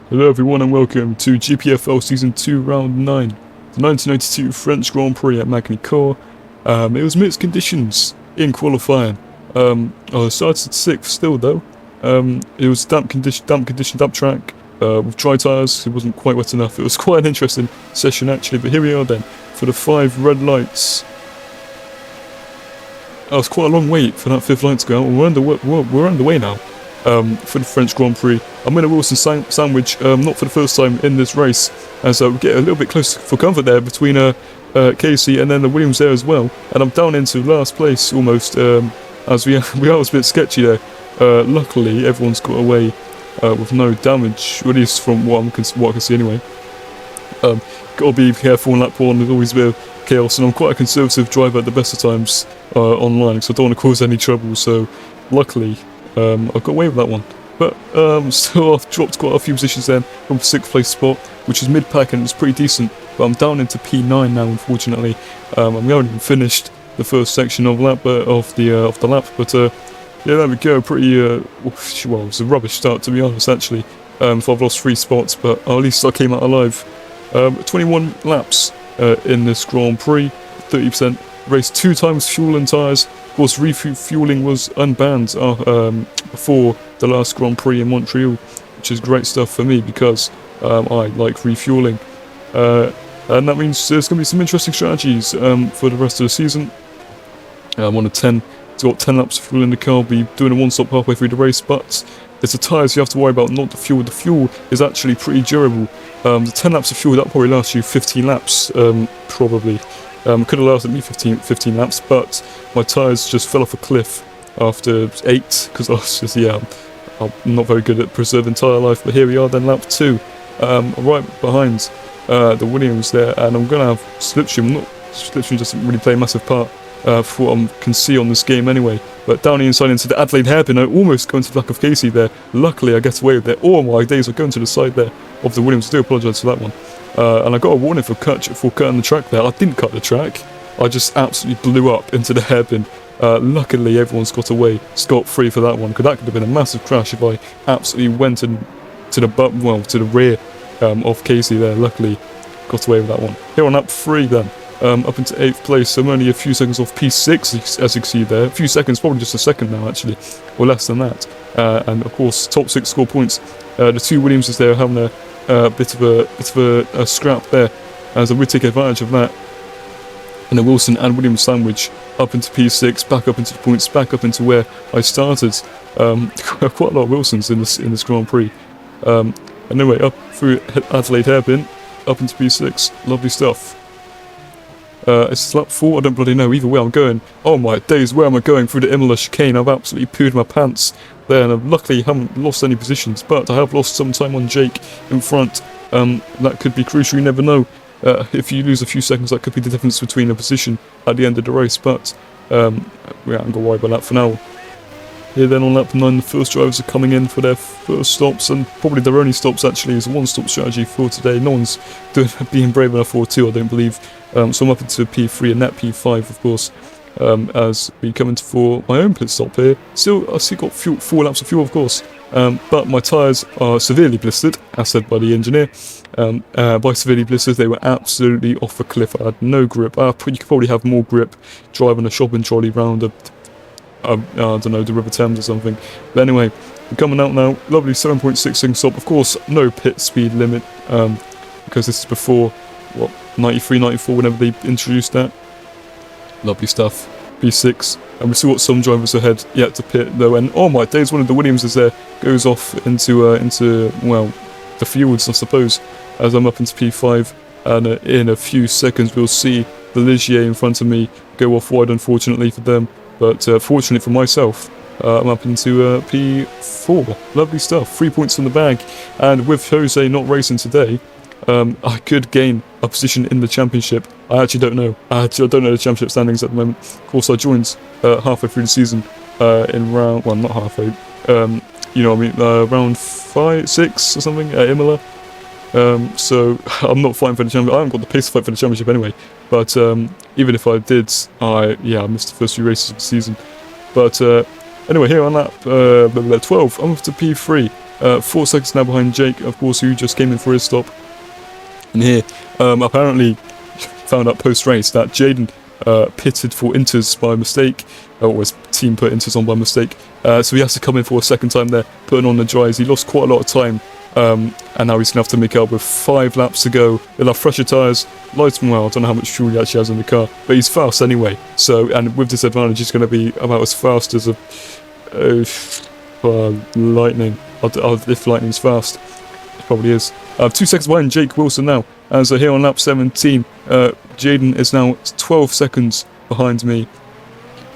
Hello everyone and welcome to GPFL Season 2 Round 9, the 1992 French Grand Prix at Magny-Cours. It was mixed conditions in qualifying. I started 6th still though. It was damp track with dry tyres. It wasn't quite wet enough. It was quite an interesting session actually, but here we are then for the 5 red lights. It was quite a long wait for that 5th light to go out. We're underway now. For the French Grand Prix. I'm in a Wilson sandwich, not for the first time in this race, as we get a little bit close for comfort there between Casey and then the Williams there as well, and I'm down into last place almost, as we are a bit sketchy there. Luckily everyone's got away with no damage, or at least from what I can see anyway. Gotta be careful on lap 1, there's always a bit of chaos, and I'm quite a conservative driver at the best of times online, so I don't want to cause any trouble, so luckily I got away with that one. But still I've dropped quite a few positions then from 6th place spot, which is mid-pack and it's pretty decent, but I'm down into P9 now unfortunately. We haven't even finished the first section of the lap, but yeah, there we go. Pretty well, it was a rubbish start to be honest actually. So I've lost 3 spots, but at least I came out alive. 21 laps in this Grand Prix, 30%. Raced 2 times fuel and tyres. Of course, refueling was unbanned before the last Grand Prix in Montreal, which is great stuff for me because I like refueling. And that means there's going to be some interesting strategies for the rest of the season. I'm on a 10, so got 10 laps of fuel in the car. I'll be doing a 1-stop halfway through the race, but it's the tyres you have to worry about, not the fuel. The fuel is actually pretty durable. The 10 laps of fuel, that probably lasts you 15 laps, probably. Could have lasted me 15 laps, but my tyres just fell off a cliff after 8, because I was just, I'm not very good at preserving tyre life, but here we are then, lap 2, right behind the Williams there, and I'm going to have slipstream. Slipstream doesn't really play a massive part for what I can see on this game anyway, but down the inside into the Adelaide hairpin, I almost go into the back of Casey there. Luckily I get away with it. Oh my days, I go into the side there of the Williams. I do apologise for that one. And I got a warning for cutting the track there. I didn't cut the track, I just absolutely blew up into the hairpin. Luckily everyone's got away scot-free for that one, because that could have been a massive crash if I absolutely went to the rear of Casey there. Luckily got away with that one. Here on lap 3 then, up into 8th place, so I'm only a few seconds off P6 as you can see there. A few seconds, probably just a second now actually, or less than that. And of course top 6 score points. The 2 Williamses there having a bit of a scrap there, as I would take advantage of that. And the Wilson and Williams sandwich up into P6, back up into the points, back up into where I started. Quite a lot of Wilsons in this Grand Prix. Anyway, up through Adelaide hairpin, up into P6, lovely stuff. It's lap 4, I don't bloody know either way I'm going. Oh my days, where am I going? Through the Imola chicane. I've absolutely pooed my pants there, and I luckily haven't lost any positions, but I have lost some time on Jake in front. That could be crucial, you never know. If you lose a few seconds, that could be the difference between a position at the end of the race, but we haven't got to worry about that for now. Here then on lap 9, the first drivers are coming in for their first stops, and probably their only stops actually. Is a 1-stop strategy for today. No one's being brave enough for 2, I don't believe. So I'm up into P3 and net P5 of course, as we come into for my own pit stop here. Still, I still got 4 laps of fuel of course, but my tyres are severely blistered, as said by the engineer. By severely blistered, they were absolutely off a cliff. I had no grip. You could probably have more grip driving a shopping trolley round I don't know, the River Thames or something. But anyway, we're coming out now. Lovely 7.6 second stop. Of course, no pit speed limit, because this is before, 93, 94, whenever they introduced that. Lovely stuff. P6. And we still got some drivers ahead yet to pit though. And oh my days, one of the Williamses there goes off into well, the fields I suppose, as I'm up into P5. And in a few seconds we'll see the Ligier in front of me go off wide, unfortunately for them. But fortunately for myself, I'm up into P4. Lovely stuff. 3 points in the bag. And with Jose not racing today, I could gain a position in the championship. I actually don't know. I don't know the championship standings at the moment. Of course, I joined halfway through the season in round... Well, not halfway. You know what I mean? Round 5, 6 or something at Imola. So I'm not fighting for the championship. I haven't got the pace to fight for the championship anyway. But even if I did, I missed the first few races of the season. But anyway, here on lap 12, I'm up to P3. 4 seconds now behind Jake, of course, who just came in for his stop. And here, apparently, found out post-race that Jaden pitted for Inters by mistake, or his team put Inters on by mistake. So he has to come in for a second time there, putting on the dries. He lost quite a lot of time, and now he's going to have to make up with 5 laps to go. He'll have fresher tyres, lights, well, I don't know how much fuel he actually has in the car, but he's fast anyway. So, and with this advantage, he's going to be about as fast as Lightning. If Lightning's fast, it probably is. 2 seconds behind Jake Wilson now, as here on lap 17, Jaden is now 12 seconds behind me,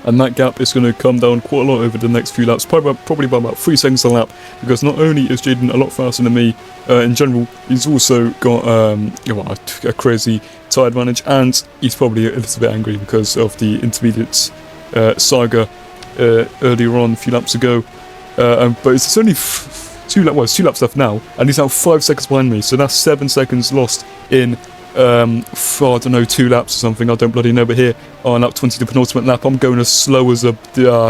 and that gap is going to come down quite a lot over the next few laps, probably by about 3 seconds a lap, because not only is Jaden a lot faster than me in general, he's also got a crazy tyre advantage, and he's probably a little bit angry because of the intermediate saga earlier on, a few laps ago. But it's only 2 laps left now, and he's now 5 seconds behind me, so that's 7 seconds lost in I don't know, 2 laps or something, I don't bloody know. But here on lap 20, the penultimate lap, I'm going as slow as I'm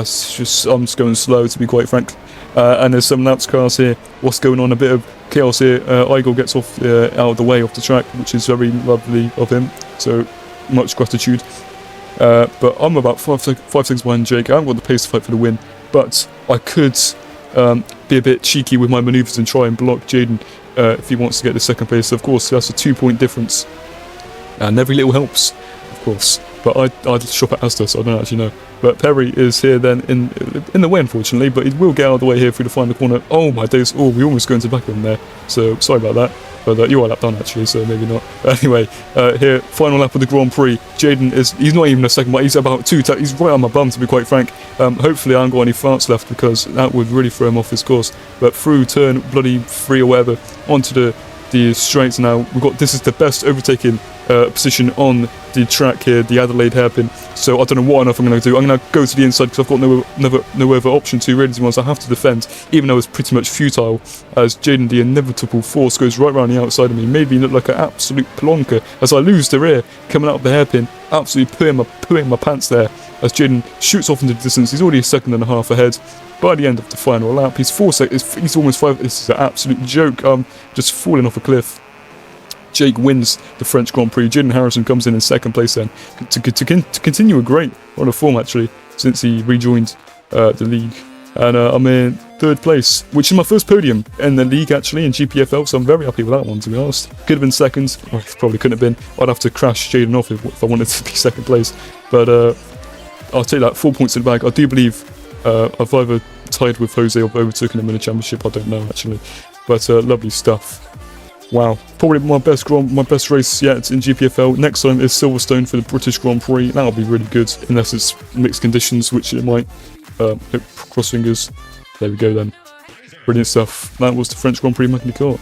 just going slow, to be quite frank. And there's some laps cars here. What's going on? A bit of chaos here. Igor gets off out of the way off the track, which is very lovely of him, so much gratitude. But I'm about 5 seconds behind Jake. I haven't got the pace to fight for the win, but I could be a bit cheeky with my manoeuvres and try and block Jaden if he wants to get the second place. So of course, that's a 2-point difference, and every little helps, of course. But I'd shop at Asda, so I don't actually know. But Perry is here then in the way, unfortunately, but he will get out of the way here through the final corner. Oh my days, we almost go into the back of him there, so sorry about that. But you are lap done actually, so maybe not. Anyway, here, final lap of the Grand Prix. Jaden he's not even a second, but he's about 2 he's right on my bum, to be quite frank. Hopefully I haven't got any farts left, because that would really throw him off his course. But through turn bloody 3 or whatever, onto the straights now. This is the best overtaking position on the track here, the Adelaide hairpin. So I don't know what on earth I'm going to do. I'm going to go to the inside, because I've got no other option to really, to be honest. I have to defend, even though it's pretty much futile, as Jaden, the inevitable force, goes right around the outside of me, made me look like an absolute plonker as I lose the rear coming out of the hairpin, absolutely pooing my pants there, as Jaden shoots off into the distance. He's already a second and a half ahead. By the end of the final lap, he's 4 seconds. He's almost 5. This is an absolute joke. Just falling off a cliff. Jake wins the French Grand Prix. Jaden Harrison comes in second place then, to continue a great run of form actually, since he rejoined the league. And I'm in 3rd place, which is my first podium in the league actually, in GPFL, so I'm very happy with that one, to be honest. Could have been 2nd, or probably couldn't have been. I'd have to crash Jaden off if I wanted to be 2nd place. But I'll take that, 4 points in the bag. I do believe I've either tied with Jose or overtaken him in the championship, I don't know actually. But lovely stuff. Wow, probably my best race yet in GPFL. Next time is Silverstone for the British Grand Prix. That'll be really good, unless it's mixed conditions, which it might. Cross fingers. There we go then. Brilliant stuff. That was the French Grand Prix Magny Court.